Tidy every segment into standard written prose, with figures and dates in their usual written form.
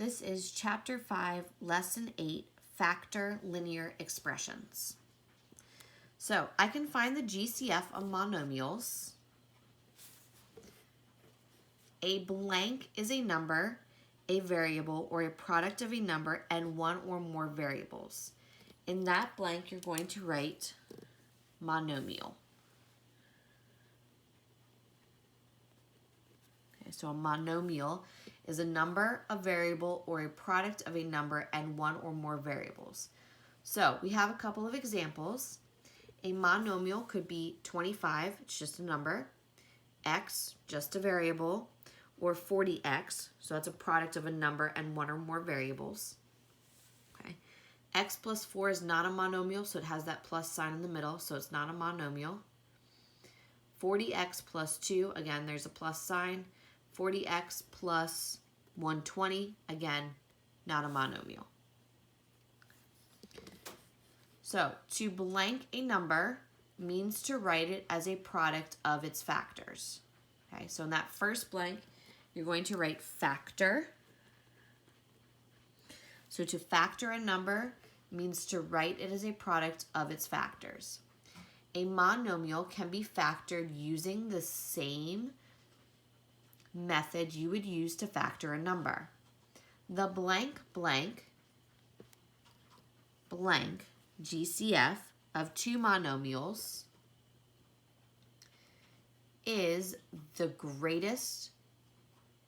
This is Chapter 5, Lesson 8, Factor Linear Expressions. So I can find the GCF of monomials. A blank is a number, a variable, or a product of a number and one or more variables. In that blank, you're going to write monomial. Okay, so a monomial is a number, a variable, or a product of a number and one or more variables. So we have a couple of examples. A monomial could be 25, it's just a number, x, just a variable, or 40x, so that's a product of a number and one or more variables. Okay. X plus 4 is not a monomial, so it has that plus sign in the middle, so it's not a monomial. 40x plus 2, again, there's a plus sign. 40x plus 120, again, not a monomial. So, to blank a number means to write it as a product of its factors. Okay, so in that first blank, you're going to write factor. So to factor a number means to write it as a product of its factors. A monomial can be factored using the same method you would use to factor a number. The blank GCF of two monomials is the greatest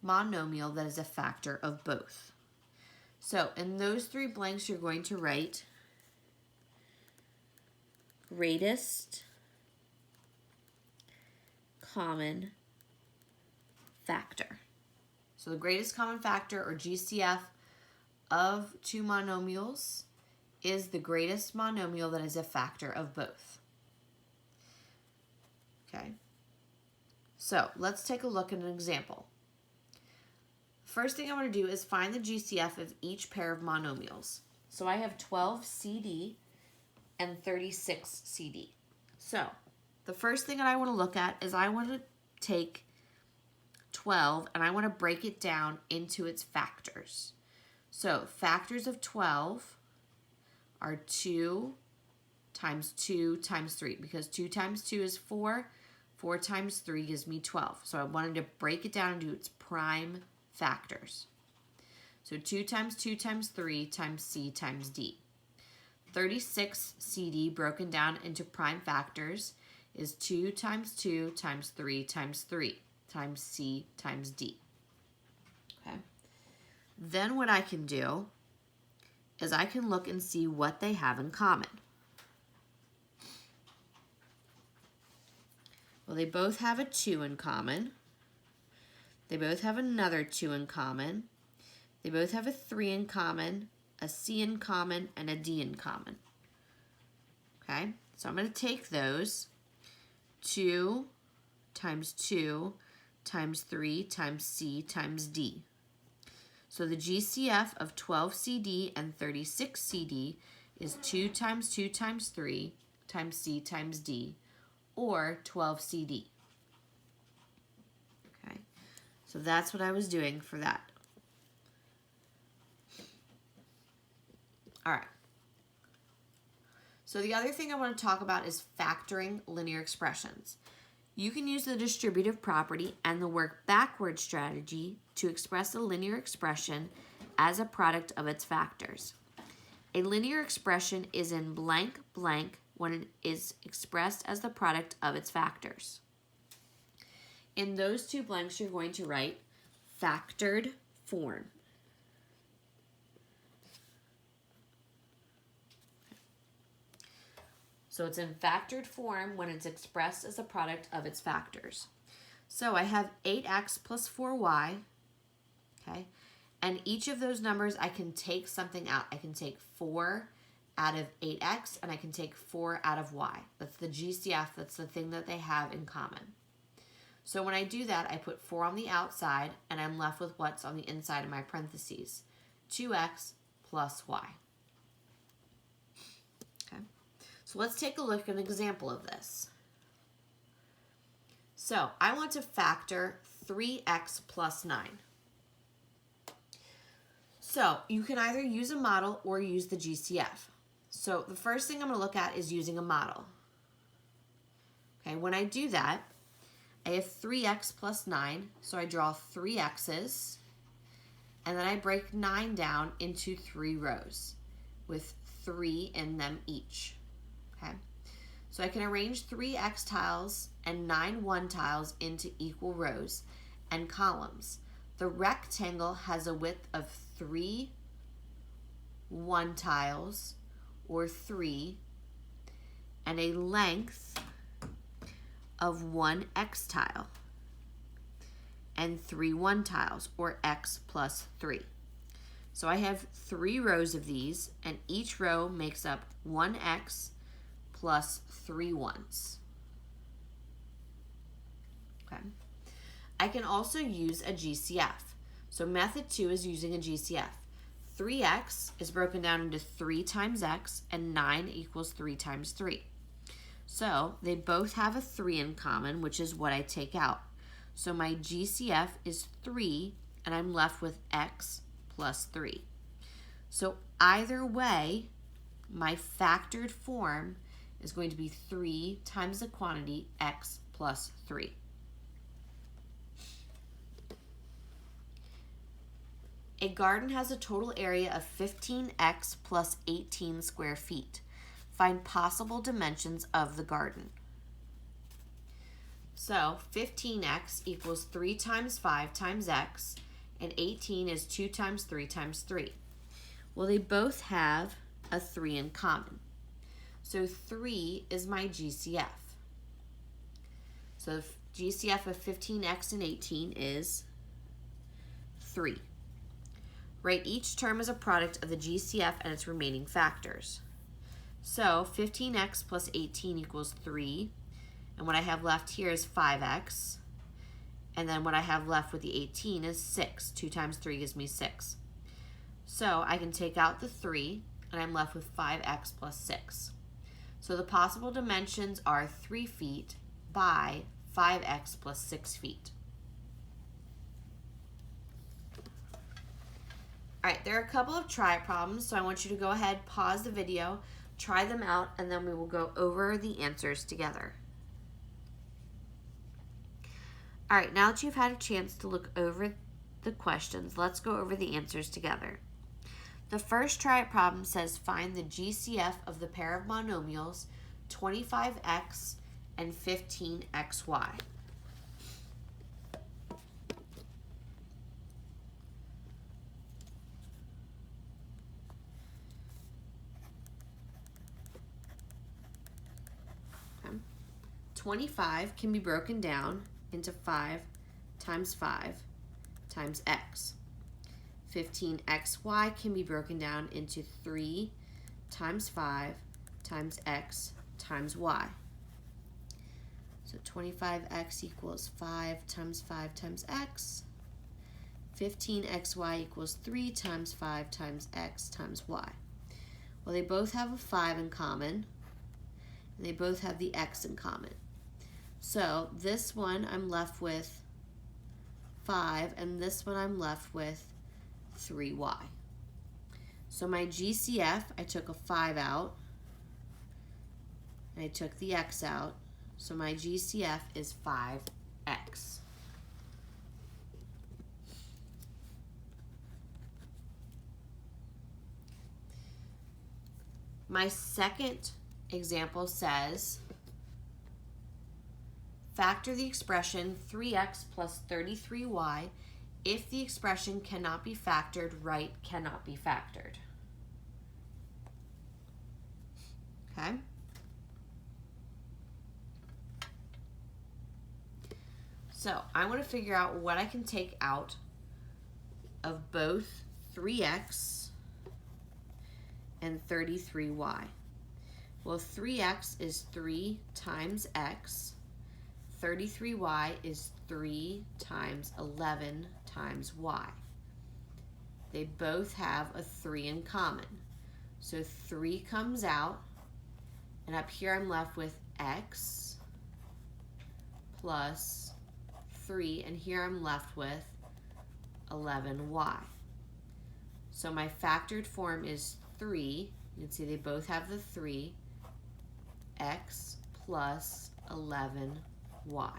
monomial that is a factor of both. So in those three blanks, you're going to write greatest common factor. So the greatest common factor, or GCF, of two monomials is the greatest monomial that is a factor of both. Okay, so let's take a look at an example. First thing I want to do is find the GCF of each pair of monomials. So I have 12 CD and 36 CD. So the first thing that I want to look at is I want to take 12 and I want to break it down into its factors. So factors of 12 are 2 times 2 times 3, because 2 times 2 is 4, 4 times 3 gives me 12. So I wanted to break it down into its prime factors. So 2 times 2 times 3 times C times D. 36 CD broken down into prime factors is 2 times 2 times 3 times 3 times C times D. Okay. Then what I can do is I can look and see what they have in common. Well, they both have a 2 in common. They both have another 2 in common. They both have a 3 in common, a C in common, and a D in common. Okay, so I'm going to take those 2 times 2 times 3 times C times D. So the GCF of 12 CD and 36 CD is 2 times 2 times 3 times C times D, or 12 CD. Okay, so that's what I was doing for that. All right. So the other thing I want to talk about is factoring linear expressions. You can use the distributive property and the work backward strategy to express a linear expression as a product of its factors. A linear expression is in blank blank when it is expressed as the product of its factors. In those two blanks, you're going to write factored form. So it's in factored form when it's expressed as a product of its factors. So I have 8x plus 4y, okay? And each of those numbers, I can take something out. I can take 4 out of 8x, and I can take 4 out of y. That's the GCF, that's the thing that they have in common. So when I do that, I put 4 on the outside, and I'm left with what's on the inside of my parentheses, 2x plus y. So let's take a look at an example of this. So I want to factor 3x plus 9. So you can either use a model or use the GCF. So the first thing I'm going to look at is using a model. Okay, when I do that, I have 3x plus 9, so I draw 3 x's, and then I break 9 down into 3 rows with 3 in them each. Okay, so I can arrange 3 x tiles and 9 1 tiles into equal rows and columns. The rectangle has a width of 3 1 tiles, or 3, and a length of 1 x tile and 3 1 tiles, or x plus 3. So I have 3 rows of these, and each row makes up 1 x plus 3 1s. Okay. I can also use a GCF. So method 2 is using a GCF. 3x is broken down into 3 times x, and 9 equals 3 times 3. So they both have a 3 in common, which is what I take out. So my GCF is 3, and I'm left with x plus 3. So either way, my factored form is going to be 3 times the quantity x plus 3. A garden has a total area of 15x plus 18 square feet. Find possible dimensions of the garden. So 15x equals 3 times 5 times x, and 18 is 2 times 3 times 3. Well, they both have a 3 in common. So 3 is my GCF. So the GCF of 15x and 18 is 3. Write each term as a product of the GCF and its remaining factors. So 15x plus 18 equals 3, and what I have left here is 5x, and then what I have left with the 18 is 6. 2 times 3 gives me 6. So I can take out the 3, and I'm left with 5x plus 6. So the possible dimensions are 3 feet by 5x plus 6 feet. All right, there are a couple of try problems, so I want you to go ahead, pause the video, try them out, and then we will go over the answers together. All right, now that you've had a chance to look over the questions, let's go over the answers together. The first try problem says find the GCF of the pair of monomials 25x and 15xy. Okay. 25 can be broken down into 5 times 5 times x. 15xy can be broken down into 3 times 5 times x times y. So 25x equals 5 times 5 times x. 15xy equals 3 times 5 times x times y. Well, they both have a 5 in common, and they both have the x in common. So this one I'm left with 5, and this one I'm left with 3y. So my GCF, I took a 5 out, and I took the x out. So my GCF is 5x. My second example says, factor the expression 3x plus 33y. If the expression cannot be factored, write cannot be factored. Okay? So I want to figure out what I can take out of both 3x and 33y. Well, 3x is 3 times x. 33y is 3 times 11 times y. They both have a 3 in common. So 3 comes out, and up here I'm left with x plus 3, and here I'm left with 11y. So my factored form is 3. You can see they both have the 3. X plus 11y.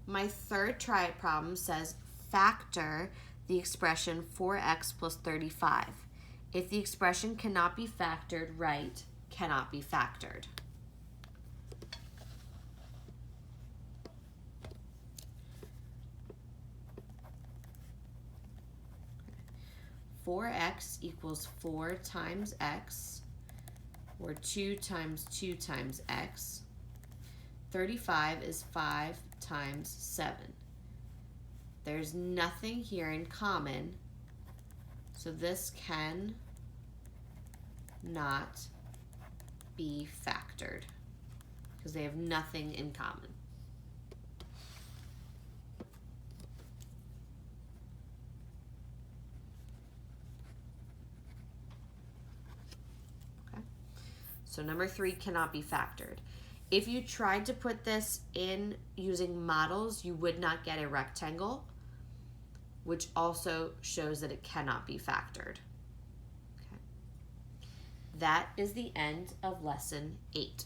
My third try it problem says factor the expression 4x plus 35. If the expression cannot be factored, write cannot be factored. Okay. 4x equals 4 times x, or 2 times 2 times x. 35 is 5 times 7. There's nothing here in common, so this can not be factored because they have nothing in common. Okay. So number 3 cannot be factored. If you tried to put this in using models, you would not get a rectangle, which also shows that it cannot be factored. Okay. That is the end of lesson 8.